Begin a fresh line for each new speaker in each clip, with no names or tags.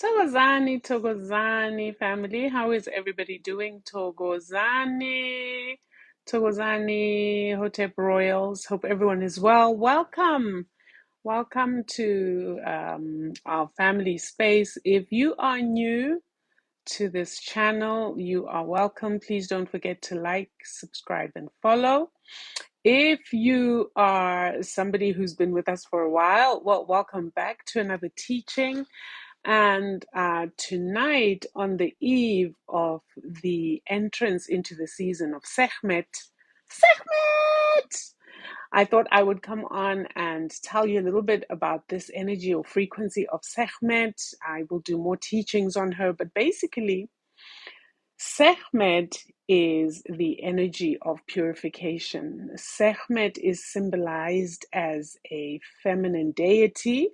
Togozani, Togozani family. How is everybody doing? Togozani, Togozani, Hotep Royals. Hope everyone is well. Welcome. Welcome to our family space. If you are new to this channel, you are welcome. Please don't forget to like, subscribe, and follow. If you are somebody who's been with us for a while, well, welcome back to another teaching. And tonight, on the eve of the entrance into the season of Sekhmet, I thought I would come on and tell you a little bit about this energy or frequency of Sekhmet. I will do more teachings on her, but basically, Sekhmet is the energy of purification. Sekhmet is symbolized as a feminine deity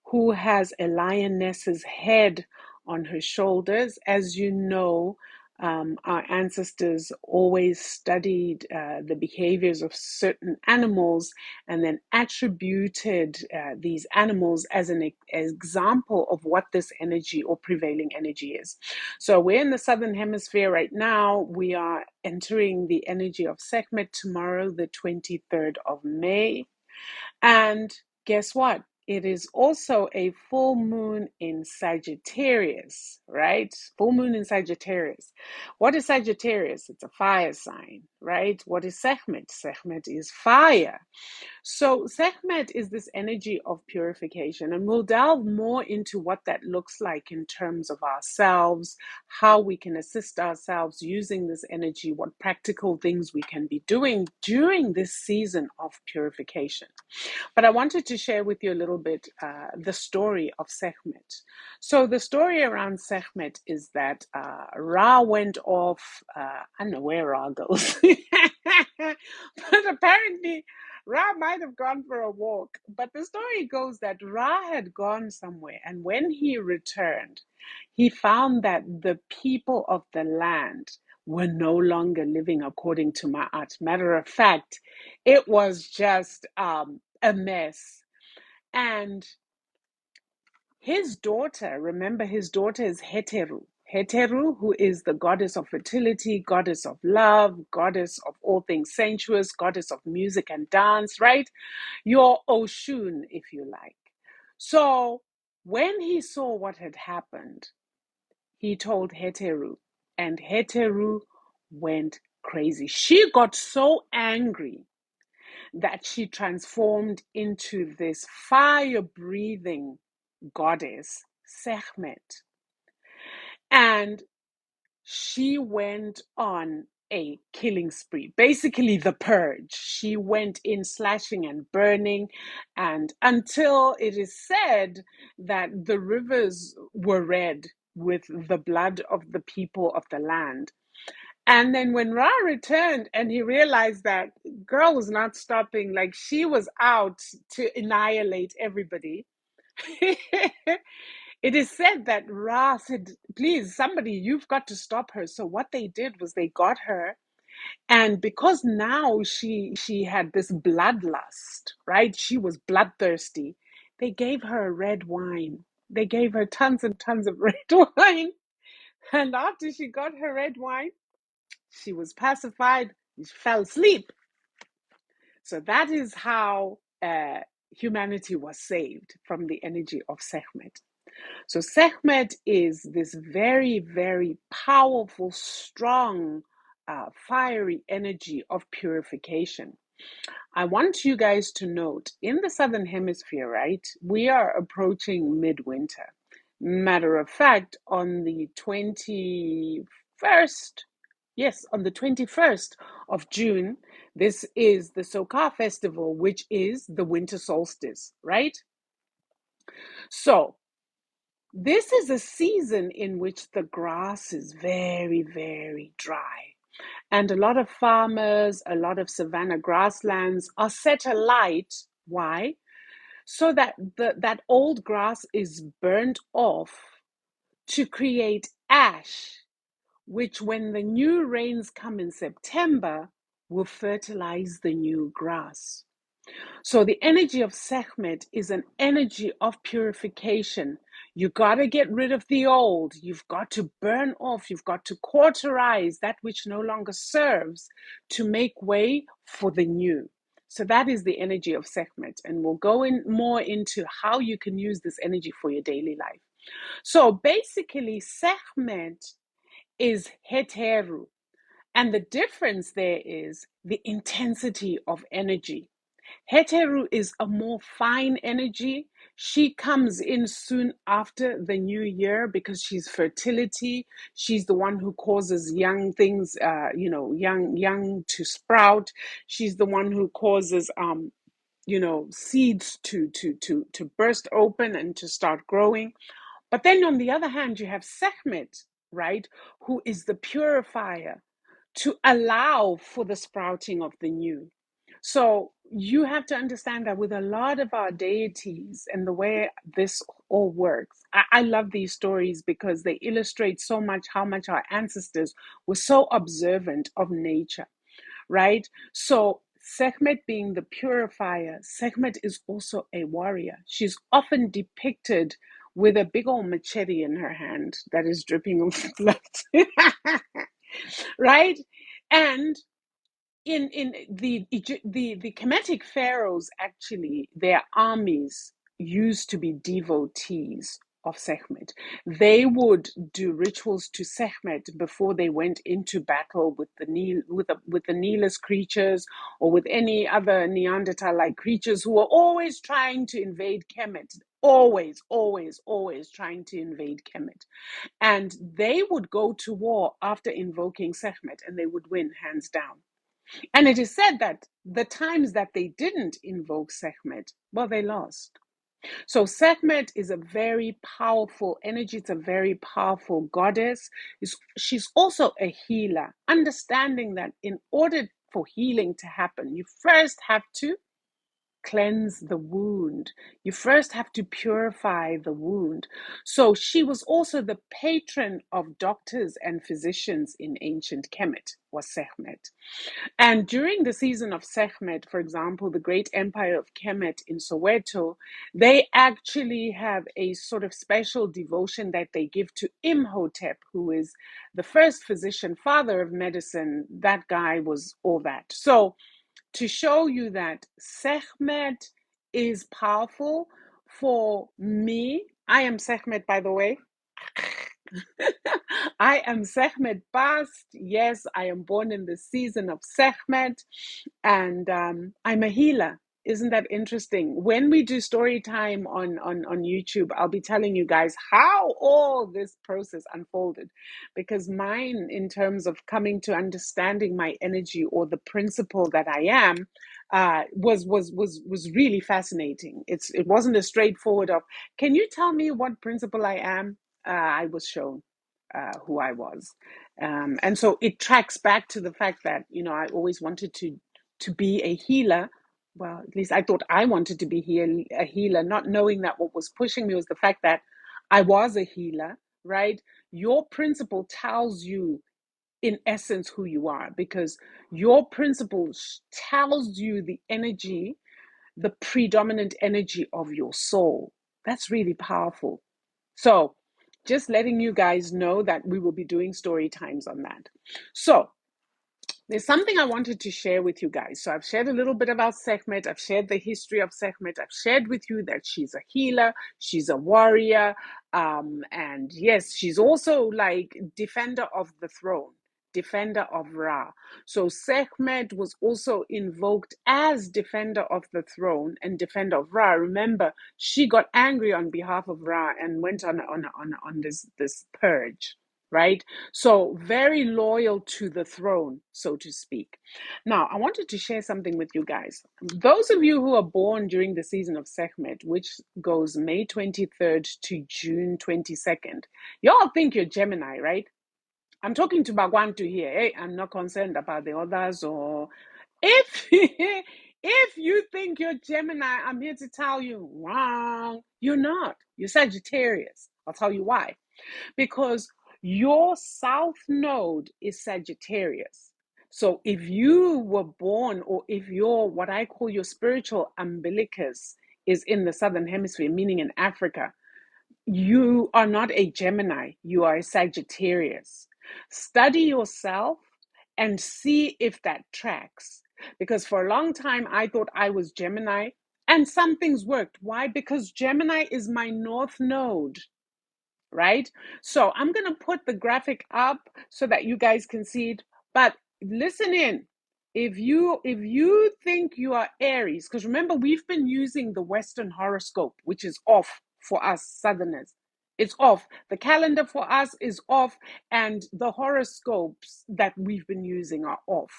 who has a lioness's head on her shoulders. As you know, our ancestors always studied the behaviors of certain animals and then attributed these animals as an example of what this energy or prevailing energy is. So we're in the Southern Hemisphere right now. We are entering the energy of Sekhmet tomorrow, the 23rd of May. And guess what? It is also a full moon in Sagittarius, right? Full moon in Sagittarius. What is Sagittarius? It's a fire sign, right? What is Sekhmet? Sekhmet is fire. So Sekhmet is this energy of purification, and we'll delve more into what that looks like in terms of ourselves, how we can assist ourselves using this energy, what practical things we can be doing during this season of purification. But I wanted to share with you a little bit the story of Sekhmet. So the story around Sekhmet is that Ra went off, I don't know where Ra goes, but apparently Ra might have gone for a walk. But the story goes that Ra had gone somewhere, and when he returned, he found that the people of the land were no longer living according to Ma'at. Matter of fact, it was just a mess. And his daughter, remember, his daughter is Heteru. Heteru, who is the goddess of fertility, goddess of love, goddess of all things sensuous, goddess of music and dance, right? Your Oshun, if you like. So when he saw what had happened, he told Heteru, and Heteru went crazy. She got so angry that she transformed into this fire-breathing goddess, Sekhmet. And she went on a killing spree, basically the purge. She went in slashing and burning, and until it is said that the rivers were red with the blood of the people of the land. And then when Ra returned and he realized that girl was not stopping, like she was out to annihilate everybody. It is said that Ra said, please, somebody, you've got to stop her. So what they did was they got her. And because now she had this bloodlust, right? She was bloodthirsty. They gave her red wine. They gave her tons and tons of red wine. And after she got her red wine, she was pacified, she fell asleep. So that is how humanity was saved from the energy of Sekhmet. So Sekhmet is this very, very powerful, strong, fiery energy of purification. I want you guys to note, in the Southern Hemisphere, right, we are approaching midwinter. Matter of fact, on the 21st, yes, on the 21st of June, this is the Soka festival, which is the winter solstice, right? So this is a season in which the grass is very, very dry. And a lot of farmers, a lot of savanna grasslands are set alight. Why? So that that old grass is burnt off to create ash, which when the new rains come in September, will fertilize the new grass. So the energy of Sekhmet is an energy of purification. You got to get rid of the old. You've got to burn off. You've got to cauterize that which no longer serves to make way for the new. So that is the energy of Sekhmet. And we'll go in more into how you can use this energy for your daily life. So basically, Sekhmet is heteru. And the difference there is the intensity of energy. Heteru is a more fine energy. She comes in soon after the new year because she's fertility. She's the one who causes young things, young to sprout. She's the one who causes, seeds to burst open and to start growing. But then on the other hand, you have Sekhmet, right, who is the purifier to allow for the sprouting of the new. So you have to understand that with a lot of our deities and the way this all works, I love these stories because they illustrate so much how much our ancestors were so observant of nature, right? So Sekhmet being the purifier, Sekhmet is also a warrior. She's often depicted with a big old machete in her hand that is dripping with blood. Right? And in the Kemetic pharaohs, actually, their armies used to be devotees of Sekhmet. They would do rituals to Sekhmet before they went into battle with the Nilus creatures or with any other Neanderthal-like creatures who were always trying to invade Kemet. Always, always, always trying to invade Kemet. And they would go to war after invoking Sekhmet, and they would win hands down. And it is said that the times that they didn't invoke Sekhmet, well, they lost. So Sekhmet is a very powerful energy. It's a very powerful goddess. She's also a healer, understanding that in order for healing to happen, you first have to cleanse the wound. You first have to purify the wound. So she was also the patron of doctors and physicians in ancient Kemet, was Sekhmet. And during the season of Sekhmet, for example, the great empire of Kemet in Soweto, they actually have a sort of special devotion that they give to Imhotep, who is the first physician, father of medicine. That guy was all that. So to show you that Sekhmet is powerful for me, I am Sekhmet, by the way. I am Sekhmet Bast. Yes, I am born in the season of Sekhmet, and I'm a healer. Isn't that interesting? When we do story time on YouTube, I'll be telling you guys how all this process unfolded. Because mine, in terms of coming to understanding my energy or the principle that I am, was really fascinating. It wasn't a straightforward of, can you tell me what principle I am? I was shown who I was. And so it tracks back to the fact that, I always wanted to be a healer. Well, at least I thought I wanted to be a healer, not knowing that what was pushing me was the fact that I was a healer, right? Your principle tells you, in essence, who you are, because your principle tells you the energy, the predominant energy of your soul. That's really powerful. So, just letting you guys know that we will be doing story times on that. So, there's something I wanted to share with you guys. So I've shared a little bit about Sekhmet. I've shared the history of Sekhmet. I've shared with you that she's a healer, she's a warrior, and yes, she's also like defender of the throne, defender of Ra. So Sekhmet was also invoked as defender of the throne and defender of Ra. Remember, she got angry on behalf of Ra and went on this purge, right? So very loyal to the throne, so to speak. Now, I wanted to share something with you guys. Those of you who are born during the season of Sekhmet, which goes May 23rd to June 22nd, y'all think you're Gemini, right? I'm talking to Bagwantu here. Hey, I'm not concerned about the others. Or if if you think you're Gemini, I'm here to tell you wrong. You're not. You're Sagittarius. I'll tell you why. Because your south node is Sagittarius. So if you were born, or if your, what I call your spiritual umbilicus is in the southern hemisphere, meaning in Africa, you are not a Gemini, you are a Sagittarius. Study yourself and see if that tracks. Because for a long time, I thought I was Gemini and some things worked. Why? Because Gemini is my north node, right? So I'm going to put the graphic up so that you guys can see it. But listen in. If you think you are Aries, because remember we've been using the Western horoscope, which is off for us Southerners. It's off. The calendar for us is off, and the horoscopes that we've been using are off.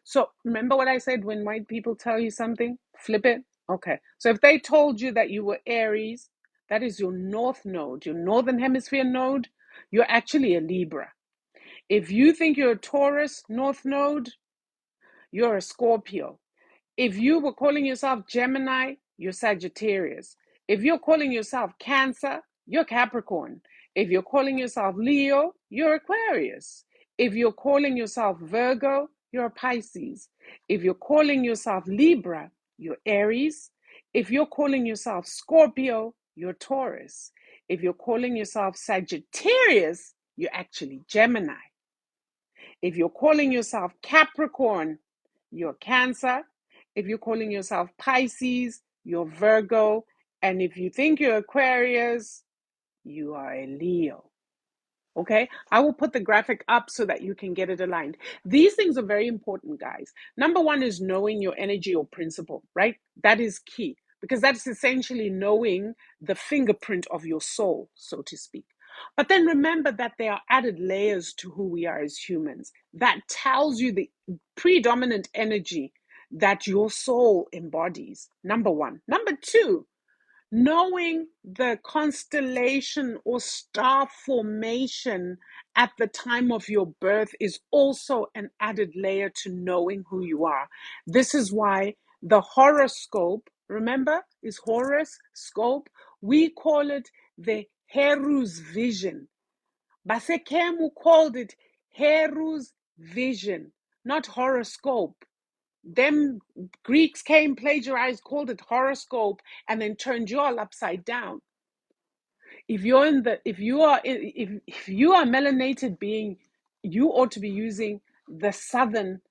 So remember what I said when white people tell you something, flip it. Okay. So if they told you that you were Aries, that is your north node, your northern hemisphere node, you're actually a Libra. If you think you're a Taurus north node, you're a Scorpio. If you were calling yourself Gemini, you're Sagittarius. If you're calling yourself Cancer, you're Capricorn. If you're calling yourself Leo, you're Aquarius. If you're calling yourself Virgo, you're Pisces. If you're calling yourself Libra, you're Aries. If you're calling yourself Scorpio, you're Taurus. If you're calling yourself Sagittarius, you're actually Gemini. If you're calling yourself Capricorn, you're Cancer. If you're calling yourself Pisces, you're Virgo. And if you think you're Aquarius, you are a Leo. Okay, I will put the graphic up so that you can get it aligned. These things are very important, guys. Number one is knowing your energy or principle, right? That is key because that's essentially knowing the fingerprint of your soul, so to speak. But then remember that there are added layers to who we are as humans that tells you the predominant energy that your soul embodies. Number one. Number two, knowing the constellation or star formation at the time of your birth is also an added layer to knowing who you are. This is why the horoscope, remember, is horoscope. We call it the heru's vision. Basekemu called it heru's vision, not horoscope. Them Greeks came, plagiarized, called it horoscope, and then turned you all upside down. If you are a melanated being, you ought to be using the southern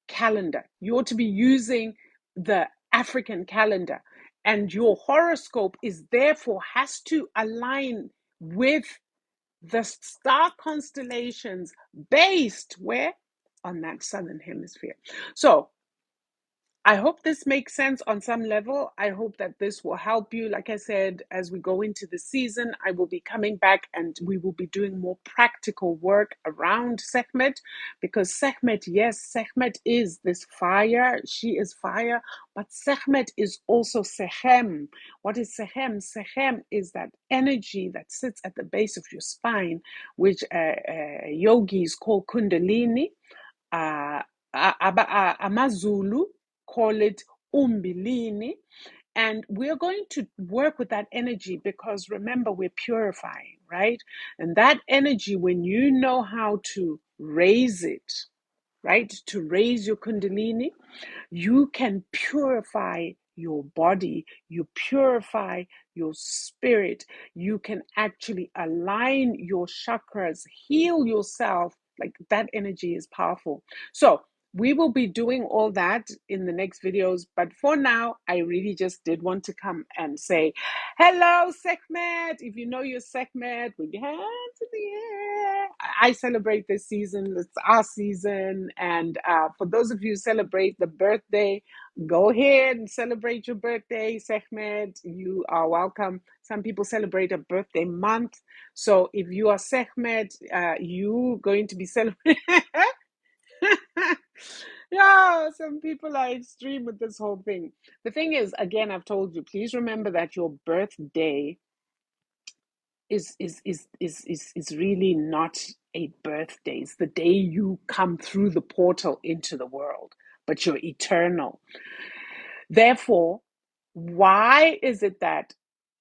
calendar. You ought to be using the African calendar. And your horoscope is therefore has to align with the star constellations based where? On that southern hemisphere. So I hope this makes sense on some level. I hope that this will help you. Like I said, as we go into the season, I will be coming back and we will be doing more practical work around Sekhmet because Sekhmet, yes, Sekhmet is this fire. She is fire, but Sekhmet is also Sechem. What is Sechem? Sechem is that energy that sits at the base of your spine, which yogis call Kundalini. Amazulu call it umbilini, and we're going to work with that energy because remember we're purifying, right? And that energy, when you know how to raise it, right, to raise your kundalini, you can purify your body, you purify your spirit, you can actually align your chakras, heal yourself. Like that energy is powerful. So we will be doing all that in the next videos, but for now I really just did want to come and say hello, Sekhmet. If you know your Sekhmet, with your hands in the air. I celebrate this season. It's our season. And for those of you who celebrate the birthday, go ahead and celebrate your birthday, Sekhmet. You are welcome. Some people celebrate a birthday month. So if you are Sekhmet, you're going to be celebrating. Yeah, some people are extreme with this whole thing. The thing is, again, I've told you, please remember that your birthday is really not a birthday. It's the day you come through the portal into the world, but you're eternal. Therefore, why is it that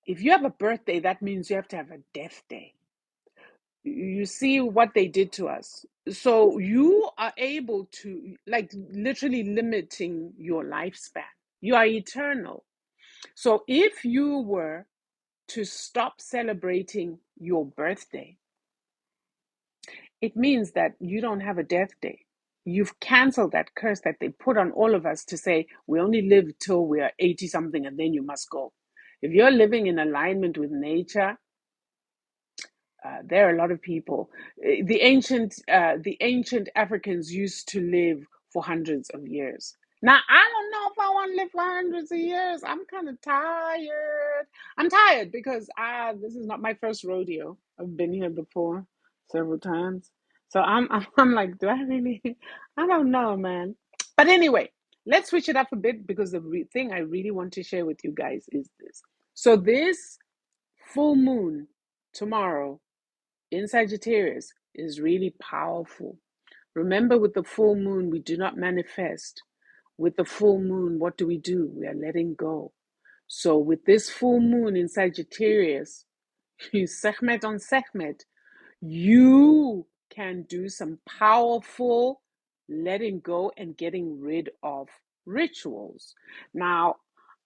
if you have a birthday, that means you have to have a death day? You see what they did to us. So you are able to, like, literally limiting your lifespan. You are eternal. So if you were to stop celebrating your birthday. It means that you don't have a death day. You've canceled that curse that they put on all of us to say we only live till we are 80 something and then you must go. If you're living in alignment with nature, there are a lot of people. The ancient Africans used to live for hundreds of years. Now I don't know if I want to live for hundreds of years. I'm kind of tired. I'm tired because this is not my first rodeo. I've been here before several times, so I'm like, do I really? I don't know, man. But anyway, let's switch it up a bit because the thing I really want to share with you guys is this. So this full moon tomorrow in Sagittarius is really powerful. Remember, with the full moon, we do not manifest. With the full moon, what do? We are letting go. So, with this full moon in Sagittarius, Sekhmet on Sekhmet, you can do some powerful letting go and getting rid of rituals. Now,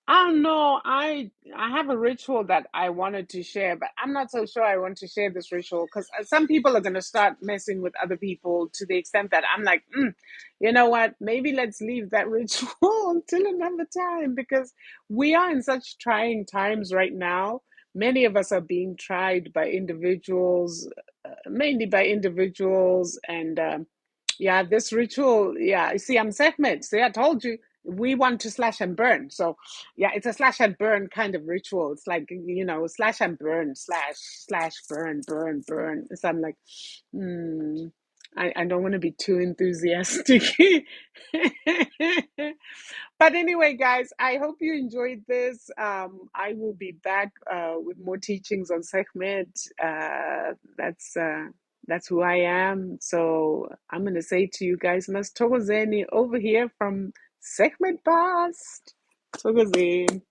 I don't know. I have a ritual that I wanted to share, but I'm not so sure I want to share this ritual because some people are going to start messing with other people to the extent that I'm like, you know what? Maybe let's leave that ritual until another time because we are in such trying times right now. Many of us are being tried by individuals, mainly by individuals, and yeah, this ritual. Yeah, you see, I'm Sekhmet. See, I told you we want to slash and burn. So yeah, it's a slash and burn kind of ritual. It's like, slash and burn, slash, burn, burn, burn. So I'm like, I don't want to be too enthusiastic. But anyway, guys, I hope you enjoyed this. I will be back with more teachings on Sekhmet. That's who I am. So I'm gonna say to you guys, Mas Togozeni over here from Sekhmet Past. Togozeni.